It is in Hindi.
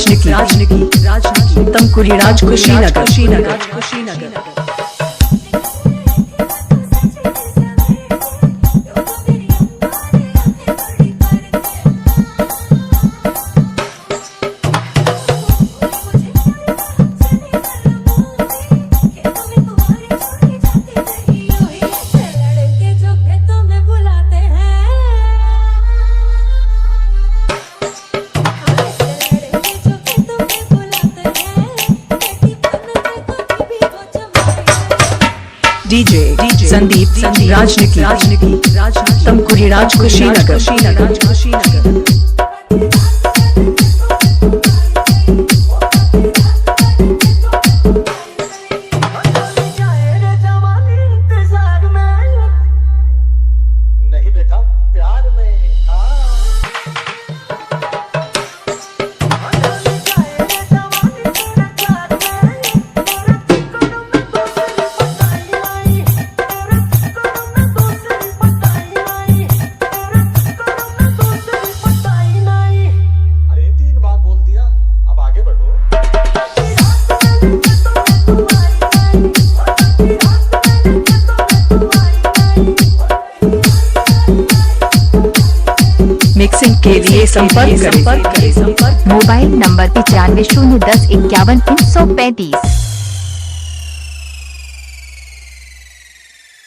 राजनिकी तमकुरी राज कुशीनगर। डीजे संदीप राजनिकी तमकुरी राज कुशीनगर। नहीं बेटा प्यार में मिक्सिंग के लिए संपर्क करें। Mobile number 95 010 51 335।